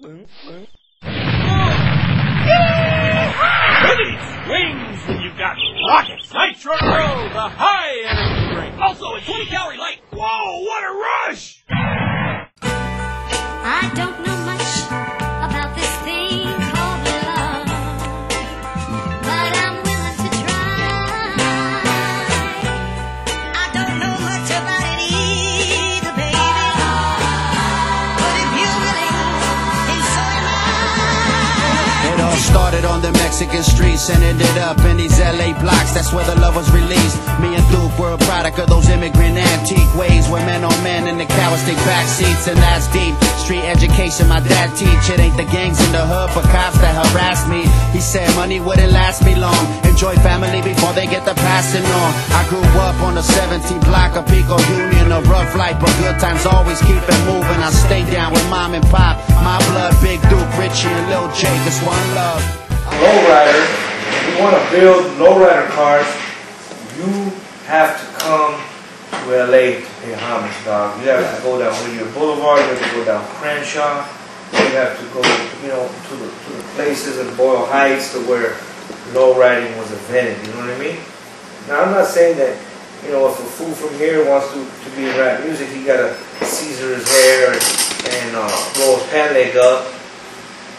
Wings when you've got rockets. Nitro Pro, the high energy drink. Also a 20-calorie light. Whoa, what a rush! I don't know much about this thing called love, but I'm willing to try. I don't know much about it either, baby, but if you're willing, then so am I. It all started on the Mexican streets and ended up in these LA blocks. That's where the love was released. Me and Duke were a product of those immigrant antique ways, where men on men in the cowards take back seats, and that's deep. Street education my dad teach. It ain't the gangs in the hood but cops that harass me. He said money wouldn't last me long. Enjoy family before they get the passing on. I grew up on the 17th block of Pico Union. A rough life but good times always keep it moving. I stay down with mom and pop. My blood, Big Duke, Richie and Lil J. This one love. Lowrider, if you want to build lowrider cars, you have to come to LA to pay homage, dog. You have to go down Whittier Boulevard, you have to go down Crenshaw, you have to go, to the places in Boyle Heights to where lowriding was invented, you know what I mean? Now I'm not saying that, if a fool from here wants to be in rap music, he gotta Caesar his hair and blow his pant leg up,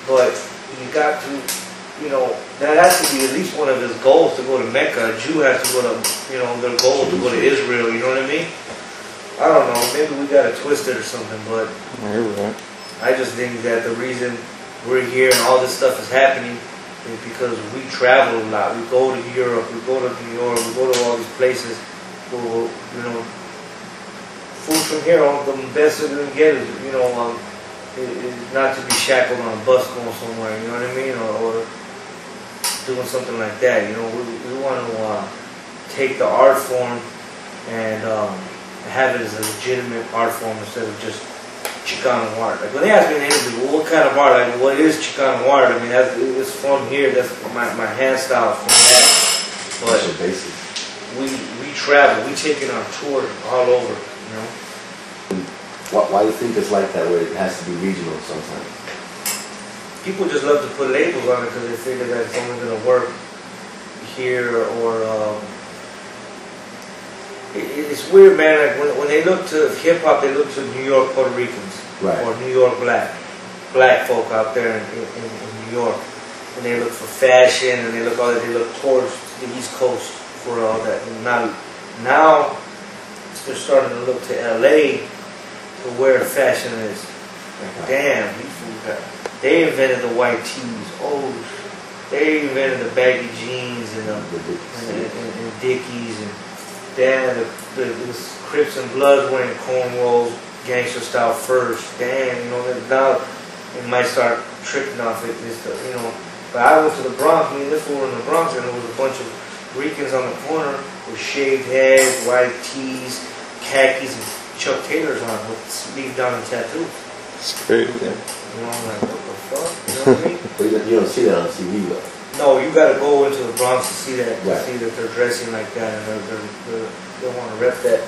but you got to, that has to be at least one of his goals to go to Mecca. A Jew has to go to, their goal to go to Israel, you know what I mean? I don't know, maybe we got it twisted or something, but I just think that the reason we're here and all this stuff is happening is because we travel a lot. We go to Europe, we go to New York, we go to all these places where, food from here, the best that we can get is not to be shackled on a bus going somewhere, you know what I mean? Or doing something like that, we want to take the art form and have it as a legitimate art form instead of just Chicano art. Like when they ask me in the interview, well, what kind of art? Like, what is Chicano art? I mean, it's from here. That's my hand style from that. But so basic. We travel. We take it on tour all over. Why do you think it's like that? Where it has to be regional sometimes? People just love to put labels on it because they figure that it's only going to work here or. It's weird, man. Like when they look to hip hop, they look to New York Puerto Ricans or New York black folk out there in New York, and they look for fashion and they look towards the East Coast for all that. And now they're starting to look to LA to where fashion is. Like, damn, they invented the white tees. Oh, they invented the baggy jeans and Dickies and. Damn, the Crips and Bloods wearing cornrows, gangster style first. Damn, now it might start tricking off it, But I went to the Bronx, this fool in the Bronx, and there was a bunch of Ricans on the corner with shaved heads, white tees, khakis, and Chuck Taylors on with sleeve down and tattoos. It's crazy. I'm like, what the fuck? You know what I mean? But you don't see that on TV though. No, you gotta go into the Bronx to see that, see that they're dressing like that and they want to rep that.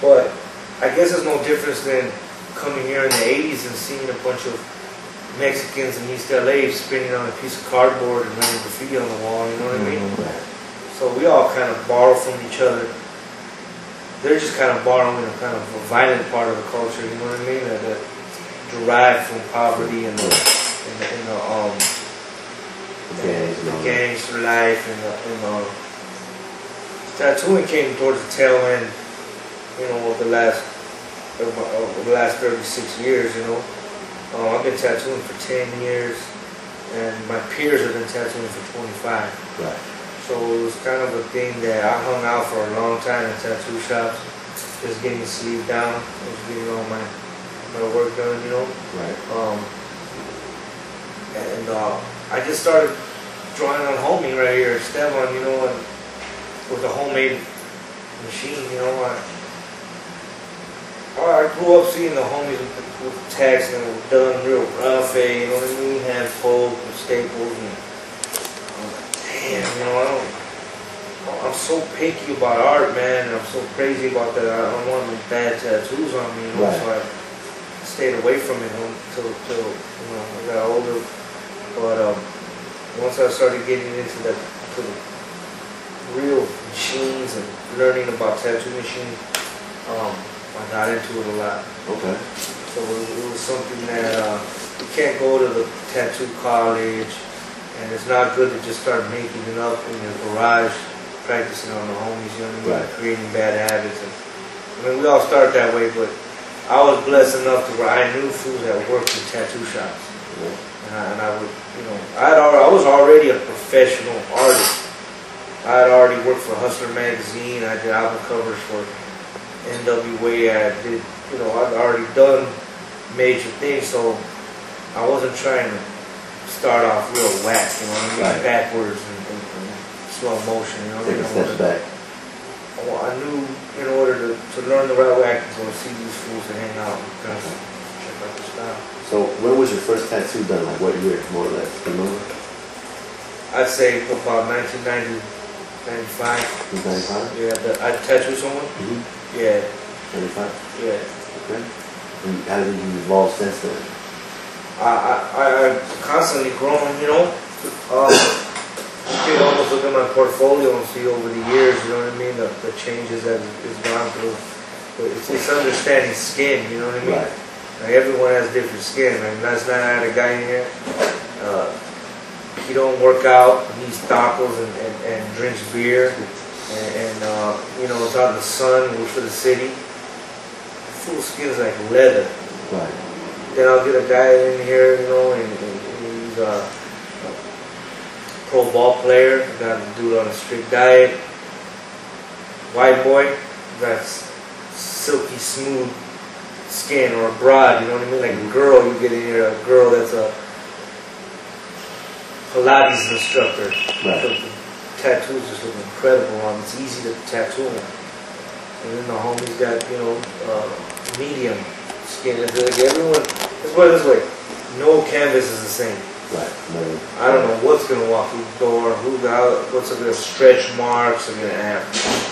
But I guess it's no difference than coming here in the 80s and seeing a bunch of Mexicans in East LA spinning on a piece of cardboard and running graffiti on the wall, you know what I mean? So we all kind of borrow from each other. They're just kind of borrowing a kind of a violent part of the culture, you know what I mean? That derived from poverty and the gangster life and tattooing came towards the tail end, of the last 36 years, I've been tattooing for 10 years and my peers have been tattooing for 25. Right. So it was kind of a thing that I hung out for a long time in tattoo shops, just getting the sleeve down, just getting all my work done, Right. And I just started drawing on homie right here, Esteban, and with a homemade machine, I grew up seeing the homies with tags and it was done real rough, you know what I mean? Hand fold with staples, and I'm like, damn, I'm so picky about art, man, and I'm so crazy about that. I don't want any bad tattoos on me, So I stayed away from it until you know I got older. But once I started getting into the real machines and learning about tattoo machines, I got into it a lot. Okay. So it was something that you can't go to the tattoo college, and it's not good to just start making it up in your garage, practicing on the homies, you know what I mean? Right. Creating bad habits. And, I mean, we all start that way, but I was blessed enough to where I knew fools that worked in tattoo shops. Yeah. And I would, you know, I was already a professional artist. I had already worked for Hustler Magazine. I did album covers for NWA. I did, you know, I'd already done major things, so I wasn't trying to start off real whack, you know what I mean, Right. backwards and slow motion, you know. Take a step back. Well, I knew in order to learn the right way, I could go see these fools and hang out and kind of check out the style. So when was your first tattoo done? Like what year, more or less? Do you remember? I'd say about 1990, 95. 1995? Yeah, I tattooed someone. Mm-hmm. Yeah, 95? yeah. Okay. And how did you evolve since then? I constantly grown, you know. You can almost look at my portfolio and see over the years, you know what I mean, the changes that it's gone through. But it's understanding skin, you know what I mean. Right. Like everyone has different skin. I mean, last night I had a guy in here. He don't work out. He eats tacos and drinks beer, and you know, it's out in the sun. Works for the city. Full skin's like leather. Right. Then I'll get a guy in here, you know, and he's a pro ball player. Got a dude on a strict diet. White boy, that's silky smooth skin, or a broad, you know what I mean? Like a girl, you get in here, a girl that's a Pilates instructor. Right. The tattoos just look incredible on them. It's easy to tattoo them. And then the homie's got, you know, medium skin. It's like everyone, let's put it this way, no canvas is the same. Right. Never. I don't know what's going to walk through the door, what's going to stretch marks, they're going to have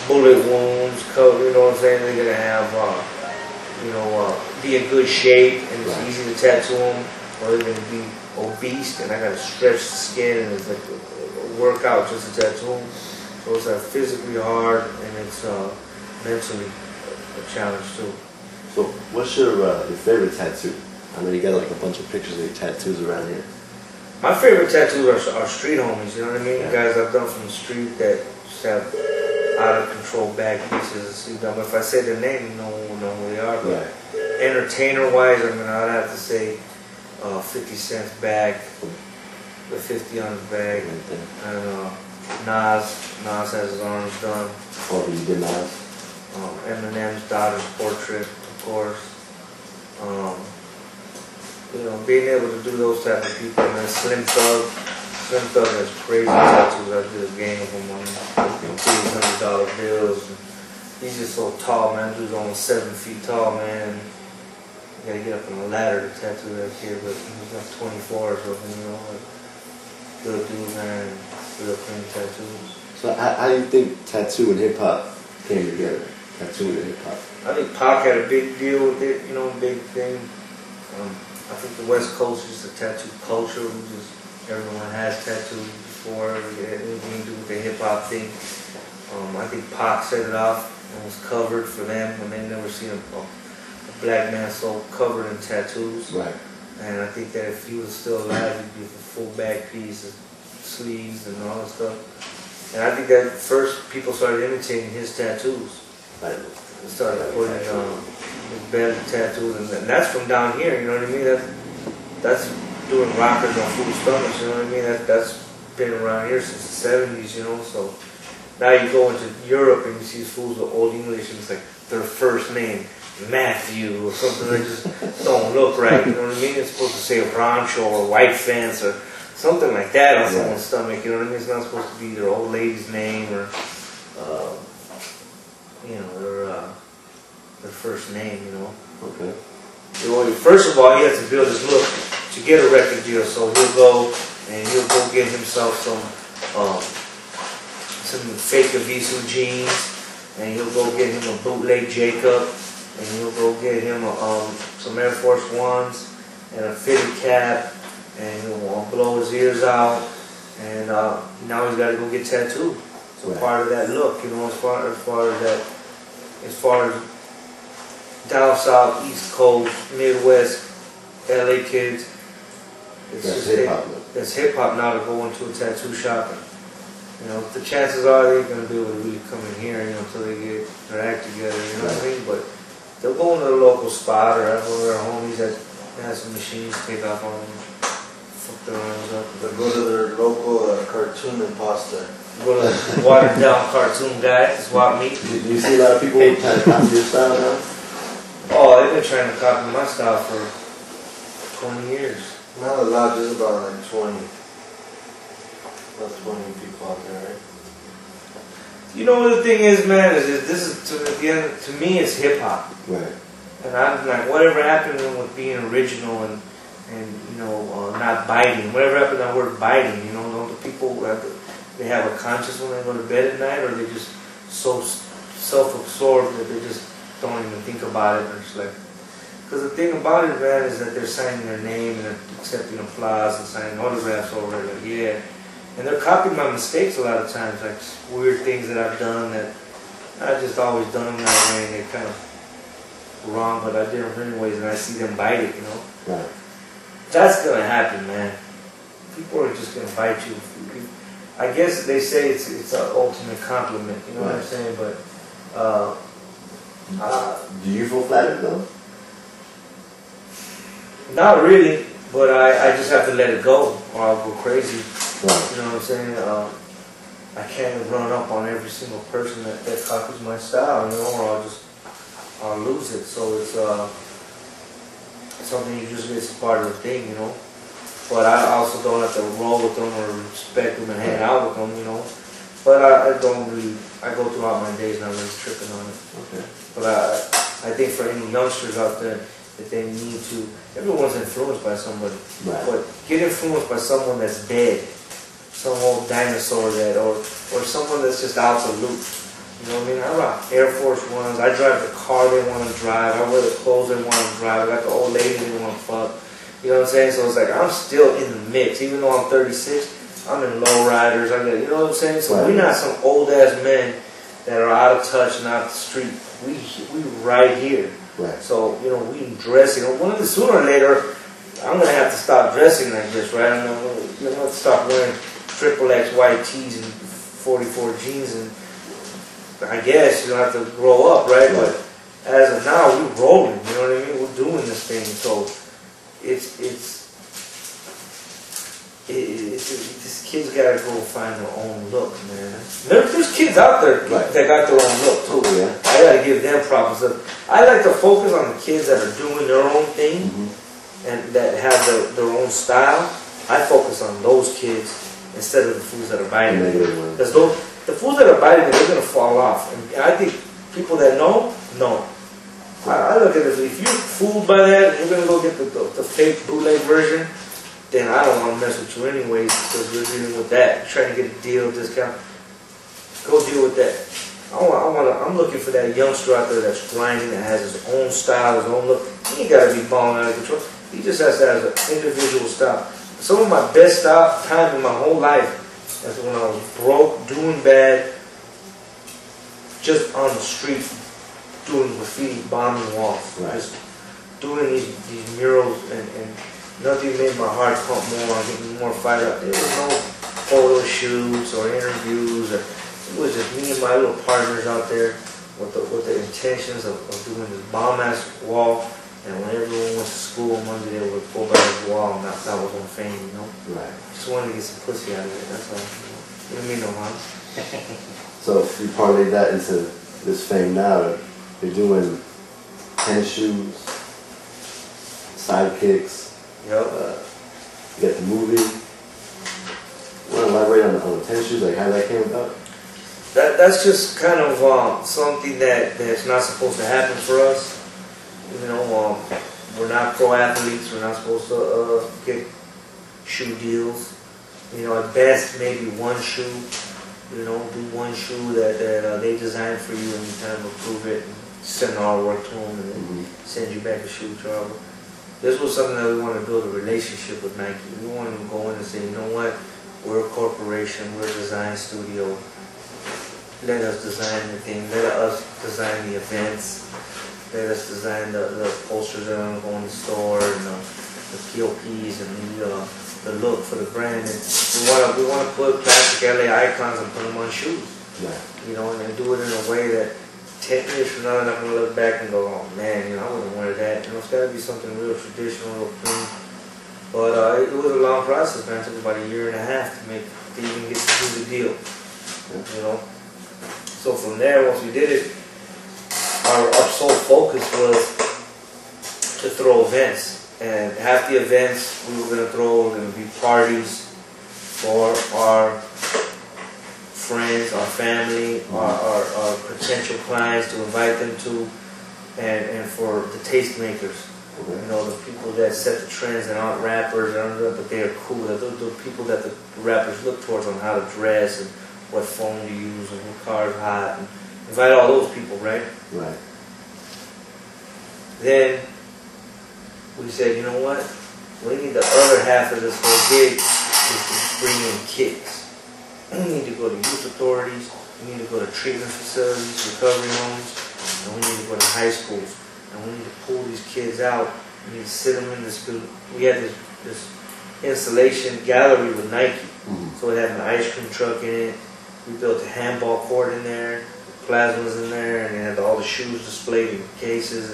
bullet wounds, you know what I'm saying? They're going to have, you know, be in good shape, and it's Right. easy to tattoo them, or they're going to be obese, and I got to stretch the skin, and it's like a workout just to tattoo them. So it's physically hard, and it's mentally a challenge too. So what's your favorite tattoo? I know you got like a bunch of pictures of your tattoos around here. My favorite tattoos are street homies, you know what I mean? Yeah. Guys I've done from the street that just have out of control back pieces. See them. If I say their name, no one will know who they are. But Right. entertainer wise, I mean, I'd have to say 50 Cent's back, the 50 on his back. Right there. And Nas has his arms done. Oh, you did not. Eminem's daughter's portrait, of course. You know, being able to do those type of people, and then Slim Thug has crazy tattoos. I did a gang of them on $200 bills. And he's just so tall, man. Dude's almost 7 feet tall, man. You gotta get up on a ladder to tattoo that kid, but he's like 24 or something, you know. Like, good dude, man. Real clean tattoos. So how do you think tattoo and hip hop came together? Tattoo and hip hop. I think Pac had a big deal with it, you know, big thing. I think the West Coast is a tattoo culture. Everyone has tattoos before anything to do with the hip hop thing. I think Pac set it off and was covered for them, and they never seen a black man so covered in tattoos. Right. And I think that if he was still alive, he'd be with a full back piece, sleeves, and all that stuff. And I think that first people started imitating his tattoos. Right. They started putting his belly tattoos, and that's from down here. You know what I mean? That's doing rockers on full stomachs. You know what I mean? That's been around here since the 70s. You know, so now you go into Europe and you see fools with Old English, and it's like their first name, Matthew, or something that just don't look right. You know what I mean? It's supposed to say a Broncho or White Fence or something like that on someone's stomach. You know what I mean? It's not supposed to be their old lady's name or you know, their first name. You know. Okay. So first of all, he has to build his look to get a record deal. So he'll go get himself some fake Avisu jeans, and he'll go get him a bootleg Jacob, and he'll go get him some Air Force Ones and a fitted cap, and he'll blow his ears out, and now he's got to go get tattooed. So Right. part of that look, you know, as far as down south, East Coast, Midwest, LA kids, it's That's just hip-hop look. That's hip hop now to go into a tattoo shop. And, you know, the chances are they're going to be able to really come in here, you know, until they get their act together, you know what I mean? But they'll go into the local spot or one of their homies that has some machines take off on them, fuck their arms up. But go to their local cartoon imposter. Go to the watered down cartoon guy, swap meet. Do you see a lot of people trying to copy your style now? Oh, they've been trying to copy my style for 20 years. Not a lot, just about like 20. About 20 people out there, right? You know what the thing is, man, is this is to me it's hip hop. Right. And I'm like, whatever happened with being original and you know, not biting, whatever happened to that word biting, you know, don't the people they have a conscience when they go to bed at night, or they just so self-absorbed that they just don't even think about it, or just like, because the thing about it, man, is that they're signing their name and they're accepting applause and signing autographs over it, like, yeah. And they're copying my mistakes a lot of times, like weird things that I've done that I've just always done them that way, and they're kind of wrong, but I did them anyways, and I see them bite it, you know. Right. That's gonna happen, man. People are just gonna bite you. I guess they say it's an ultimate compliment, you know what I'm Right. saying? But Do you feel flattered though? not really. But I just have to let it go, or I'll go crazy. Right. You know what I'm saying? I can't run up on every single person that copies my style, you know, or I'll lose it. So it's something you just it's part of the thing, you know. But I also don't have to roll with them or respect them and hang out with them, you know. But I don't really. I go throughout my days not really tripping on it. Okay. But I think for any youngsters out there that they need to, everyone's influenced by somebody. Right. But get influenced by someone that's dead, some old dinosaur that, or someone that's just out the loop. You know what I mean? I rock Air Force Ones. I drive the car they want to drive. I wear the clothes they want to drive. I got the old lady they want to fuck. You know what I'm saying? So it's like I'm still in the mix, even though I'm 36. I'm in lowriders. I got, you know what I'm saying? So Right. we're not some old ass men that are out of touch and out the street. We right here. Right. So, you know, we dress, you know, sooner or later, I'm going to have to stop dressing like this, right? I'm going to have to stop wearing XXX white tees and 44 jeans, and I guess you'll have to grow up, right? But as of now, we're rolling, you know what I mean? We're doing this thing, so these kids got to go find their own look, man. There's kids out there Right. that got their own look, too. Yeah. I gotta give them props. I like to focus on the kids that are doing their own thing and that have their own style. I focus on those kids instead of the fools that are biting me. Because the fools that are biting me, they're gonna fall off. And I think people that know. I look at it, if you're fooled by that and you're gonna go get the fake bootleg version, then I don't want to mess with you anyways, because you're dealing with that, trying to get a deal, discount. Go deal with that. I'm looking for that youngster out there that's grinding, that has his own style, his own look. He ain't got to be balling out of control. He just has to have an individual style. Some of my best time in my whole life is when I was broke, doing bad, just on the street, doing graffiti, bombing walls, just doing these murals, and nothing made my heart pump more, getting more fired up. There was no photo shoots or interviews, or it was just me and my little partners out there with the intentions of doing this bomb-ass wall. And when everyone went to school on Monday, they would go by this wall, and that was on fame, you know? Right. Just wanted to get some pussy out of it, that's all. You don't mean no harm. So you parlay that into this fame now. You're doing tennis shoes, sidekicks. Yep. You got the movie. Want to elaborate on the tennis shoes, like how that came about? That's just kind of something that's not supposed to happen for us. You know, we're not pro athletes. We're not supposed to get shoe deals. You know, at best maybe one shoe. You know, do one shoe that they designed for you, and you kind of approve it. And send artwork to them and then send you back a shoe job. This was something that we want to build a relationship with Nike. We want to go in and say, you know what, we're a corporation, we're a design studio. Let us design the thing, let us design the events, let us design the posters that are going to go in the store, and the POPs and the look for the brand. And we want to put classic LA icons and put them on shoes. Right. You know, and do it in a way that 10 years from now, I'm not going to look back and go, oh man, you know, I wouldn't wear that. You know, it's got to be something real traditional, real clean. But it was a long process, man. It took about 1.5 years to even get to do the deal. You know? So from there, once we did it, our sole focus was to throw events. And half the events we were going to throw were going to be parties for our friends, our family, our potential clients, to invite them to, and for the tastemakers. You know, the people that set the trends and aren't rappers, but they are cool. The people that the rappers look towards on how to dress and what phone to use and what car's hot. And invite all those people, right? Right. Then we said, you know what? We need the other half of this whole gig is to bring in kids. We need to go to youth authorities, we need to go to treatment facilities, recovery homes, and we need to go to high schools. And we need to pull these kids out. We need to sit them in this. We had this installation gallery with Nike. So it had an ice cream truck in it. We built a handball court in there, plasmas in there, and it had all the shoes displayed in cases.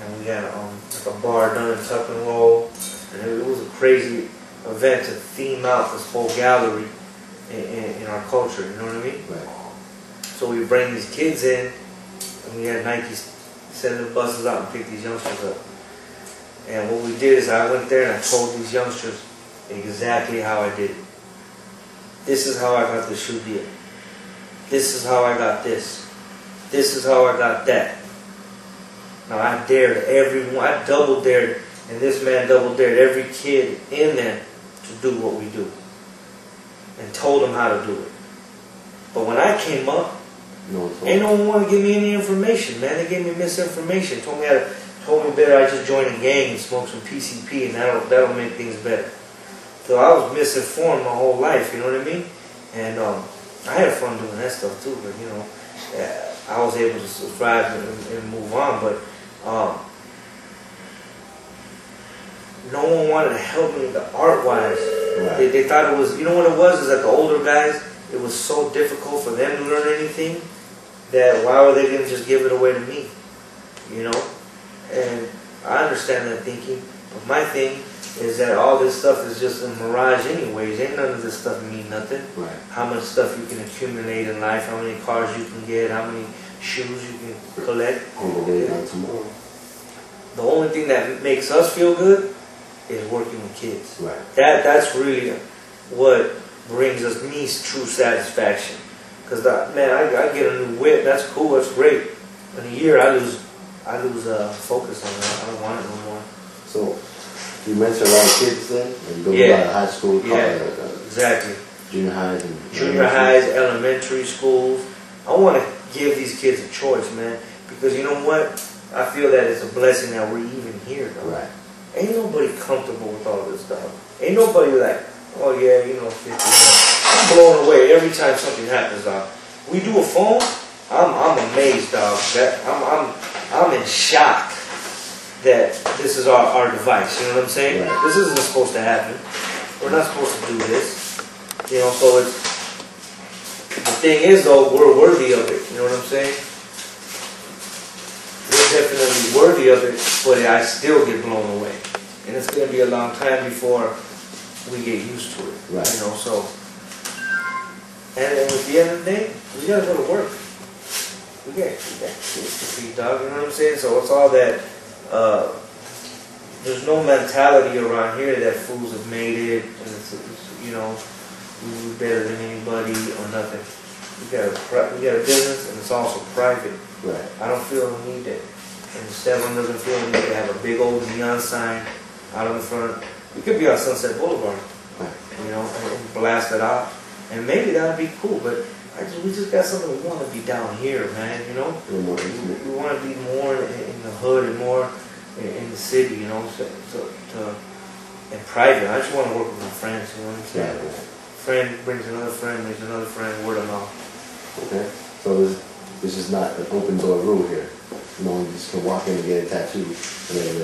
And we had like a bar done in tuck and roll. And it was a crazy event to theme out this whole gallery in our culture, you know what I mean? Right. So we bring these kids in, and we had Nike send the buses out and pick these youngsters up. And what we did is I went there and I told these youngsters exactly how I did it. This is how I got the shoe deal. This is how I got this. This is how I got that. Now I dared everyone, I double dared, and this man double dared every kid in there to do what we do. And told them how to do it. But when I came up, ain't no one want to give me any information, man. They gave me misinformation. Told me better I just join a gang and smoke some PCP, and that'll make things better. So I was misinformed my whole life, you know what I mean? And I had fun doing that stuff too, but you know, I was able to survive and move on. But no one wanted to help me the art-wise. Right. They thought it was, you know what it was, is that the older guys, it was so difficult for them to learn anything that why were they going to just give it away to me? You know? And I understand that thinking, but my thing is that all this stuff is just a mirage anyways. Ain't none of this stuff mean nothing. Right. How much stuff you can accumulate in life, how many cars you can get, how many shoes you can collect. Tomorrow. The only thing that makes us feel good is working with kids. Right. That's really what brings us me true satisfaction. Because man, I get a new whip. That's cool. That's great. In a year, I lose focus on that. I don't want it no more. So you mentioned a lot of kids then, and you go to a lot of high school, college, exactly. Junior highs, elementary schools. I want to give these kids a choice, man. Because you know what? I feel that it's a blessing that we're even here, though. Right. Ain't nobody comfortable with all this stuff. Ain't nobody like, oh yeah, you know, 50. I'm blown away every time something happens, dog. We do a phone, I'm amazed, dog. That I'm in shock that this is our device. You know what I'm saying? Right. This isn't supposed to happen. We're not supposed to do this. You know, so it's the thing is though, we're worthy of it. You know what I'm saying? We're definitely worthy of it, but I still get blown away. And it's going to be a long time before we get used to it. Right. You know, so. And at the end of the day, we got to go to work. We got kids to feed, dog. You know what I'm saying? So it's all that. There's no mentality around here that fools have made it, and it's, you know, we're better than anybody or nothing. We got a business, and it's also private. Right. I don't feel the need that, and Stefan doesn't feel the need to have a big old neon sign out in the front. We could be on Sunset Boulevard, Right. you know, and blast it out, and maybe that'd be cool. But we just got something we want to be down here, man. You know, A little more intimate. we want to be more in the hood and more in the city. You know, in private. I just want to work with my friends. You know what I'm saying? Yeah. Friend brings another friend, word of mouth. Okay. So this is not an open door rule here. No one just can walk in and get a tattoo.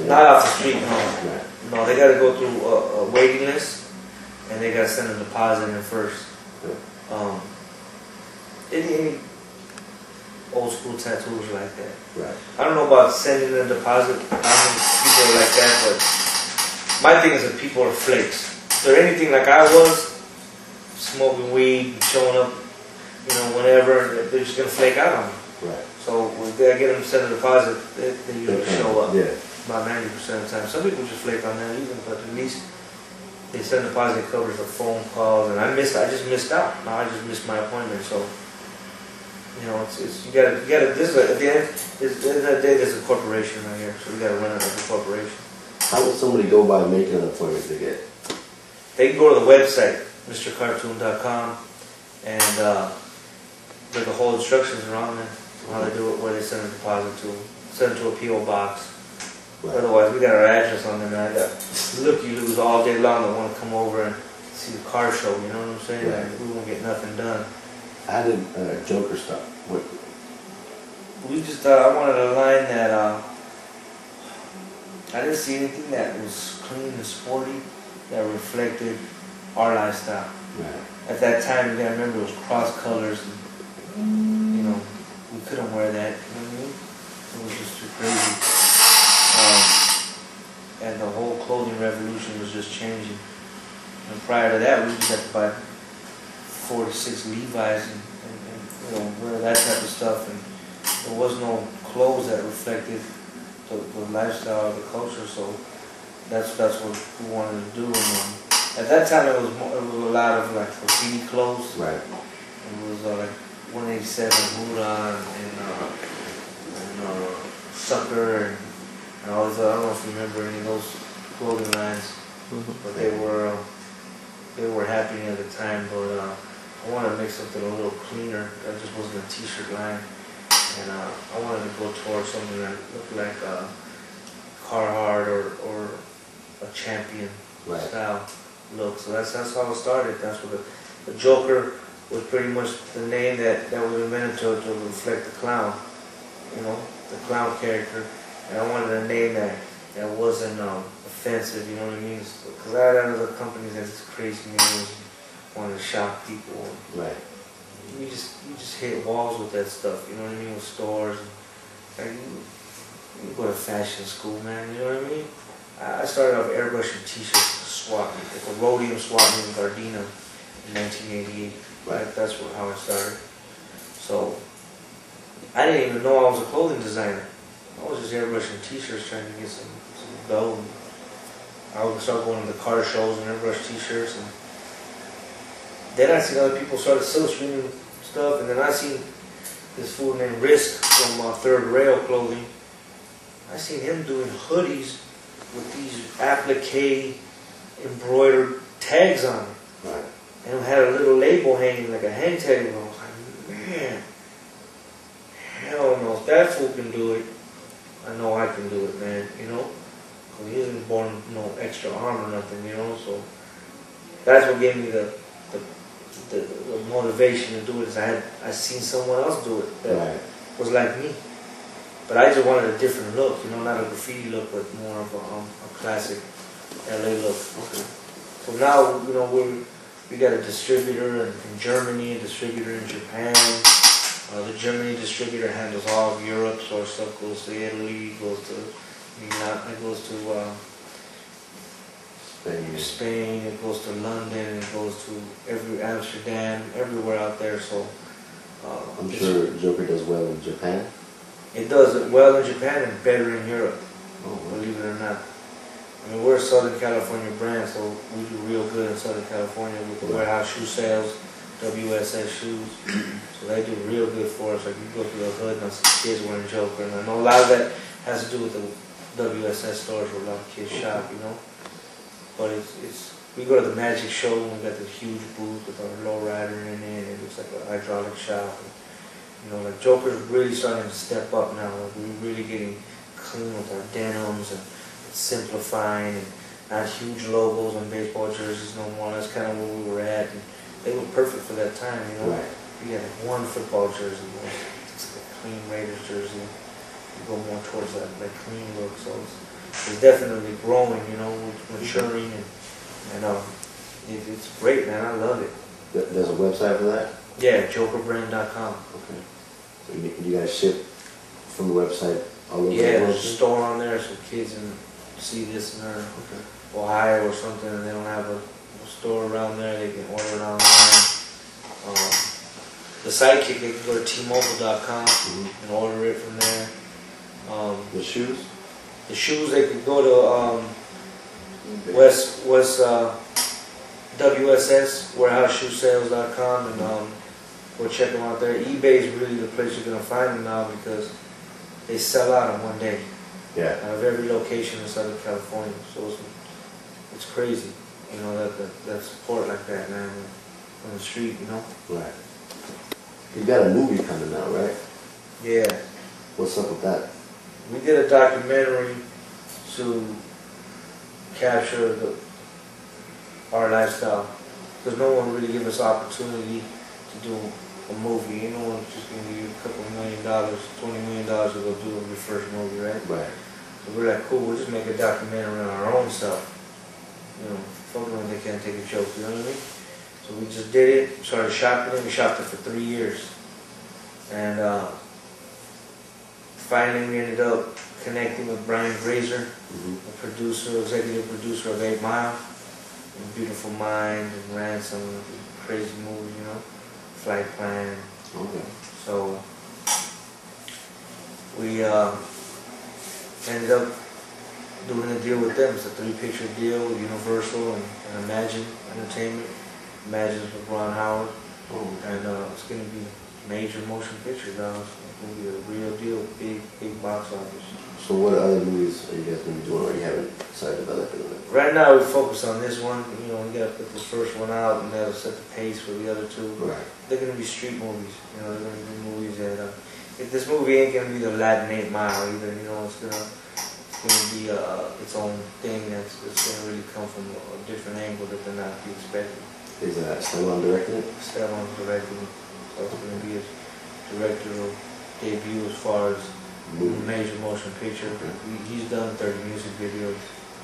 Not off the street, no. Right. No, they got to go through a waiting list, and they got to send a deposit in first. Any old school tattoos like that. Right. I don't know about sending a deposit. I don't think people are like that, but my thing is that people are flakes. If they're anything like I was, smoking weed, showing up, you know, whenever, they're just gonna flake out on me. Right. So when I get them to send a deposit, they usually show up. Yeah. About 90% of the time. Some people just flake on that even, but at least they send a deposit, covers the phone calls, and I just missed out. Now I just missed my appointment, so you know, you gotta this is at the end of the day there's a corporation right here, so we gotta run it like a corporation. How would somebody go by making an appointment to get? They can go to the website, MrCartoon.com, and the whole instructions are on there, how they do it, where they send a deposit to, send it to a P.O. box. Right. Otherwise, we got our address on there, man. I got looky-loos all day long that want to come over and see the car show, you know what I'm saying? Right. Like, we won't get nothing done. How did Joker start? What? We just, I wanted a line that, I didn't see anything that was clean and sporty, that reflected our lifestyle. Right. At that time, you gotta remember, it was cross colors, and, you know, we couldn't wear that, you know what I mean? It was just too crazy. And the whole clothing revolution was just changing. And prior to that, we just had to buy 4 to 6 Levi's and you know, wear that type of stuff. And there was no clothes that reflected the lifestyle, the culture. So that's what we wanted to do. And at that time, it was a lot of like graffiti clothes. Right. It was like 187 Huda and Sucker and all this. I don't know if you remember any of those clothing lines, but they were happening at the time. But I wanted to make something a little cleaner. That just wasn't a t-shirt line, and I wanted to go towards something that looked like Carhartt or a Champion style look. So that's how it started. That's what the Joker was pretty much the name that was invented to reflect the clown, you know, the clown character. And I wanted a name that wasn't offensive, you know what I mean? Because I had other companies that just crazy names, wanted to shock people. Right. You just hit walls with that stuff, you know what I mean? With stores. Like, you go to fashion school, man, you know what I mean? I started off airbrushing t-shirts, SWAT, like a rhodium SWAT in Gardena in 1988. Right. That's how I started. So I didn't even know I was a clothing designer. I was just airbrushing t-shirts trying to get some dough. I would start going to the car shows and airbrush t-shirts. And then I seen other people started illustrating stuff. And then I seen this fool named Risk from Third Rail Clothing. I seen him doing hoodies with these applique embroidered tags on it. Right. And it had a little label hanging, like a hang tag. And I was like, man, hell no, if that fool can do it, I know I can do it, man, you know? Because he isn't born with no extra arm or nothing, you know? So that's what gave me the motivation to do it. Is I seen someone else do it that was like me. But I just wanted a different look, you know, not a graffiti look, but more of a classic LA look. Okay. So now, you know, we got a distributor in Germany, a distributor in Japan. The Germany distributor handles all of Europe, so our stuff goes to Italy, goes to Milan, it goes to Spain, it goes to London, it goes to Amsterdam, everywhere out there. So I'm sure Joker does well in Japan. It does well in Japan and better in Europe. Oh, believe it or not. I mean, we're a Southern California brand, so we do real good in Southern California with the warehouse shoe sales, WSS shoes. So they do real good for us. Like, you go through the hood and some kids wearing Joker. And I know a lot of that has to do with the WSS stores where a lot of kids shop, you know. But we go to the Magic Show and we got this huge booth with our lowrider in it. It looks like a hydraulic shop. And, you know, like Joker's really starting to step up now. Like we're really getting clean with our denims and simplifying and not huge logos on baseball jerseys no more. That's kind of where we were at. And they were perfect for that time, you know. Right. We had like one football jersey, you know, it's like a clean Raiders jersey. We go more towards that clean look. So it's definitely growing, you know, maturing and it's great, man. I love it. There's a website for that? Yeah, jokerbrand.com. Okay. So you guys ship from the website all over the Yeah, world? there's a store on there so kids can see this in their Ohio or something and they don't have a store around there, they can order it online. The Sidekick, they can go to tmobile.com and order it from there. The shoes? The shoes, they could go to WSS, warehouseshoesales.com, and go check them out there. eBay is really the place you're going to find them now because they sell out in one day. Yeah. Out of every location in Southern California. So it's crazy, you know, that support like that, man, on the street, you know. Right. You got a movie coming out, right? Yeah. What's up with that? We did a documentary to capture our lifestyle because no one really gave us opportunity to do a movie. No one's just going to give you a couple $1 million, $20 million to go do your first movie, right? Right. So we're like, cool, we'll just make a documentary on our own stuff. You know, fuck them, they can't take a joke, you know what I mean? So we just did it, started shopping it, we shopped it for 3 years. And finally we ended up connecting with Brian Grazer, the producer, executive producer of 8 Mile, and Beautiful Mind, and Ransom, crazy movie, you know, Flight Plan. Okay. So we ended up doing a deal with them. It's a 3-picture deal with Universal and Imagine Entertainment. Imagine is with Ron Howard. And it's going to be major motion picture, guys. It's going to be a real deal, big box office. So what other movies are you guys going to be doing, or you haven't decided developing it? Right now we focus on this one. You know, we got to put this first one out and that'll set the pace for the other 2. Right. They're going to be street movies. You know, they're going to be movies that, if this movie ain't going to be the Latin 8 Mile either, you know, it's going to be its own thing that's going to really come from a different angle that they're not expecting. Is that Stallone directing it? Stallone's directing it. So it's going to be his directorial debut as far as major motion picture. He's done 30 music videos.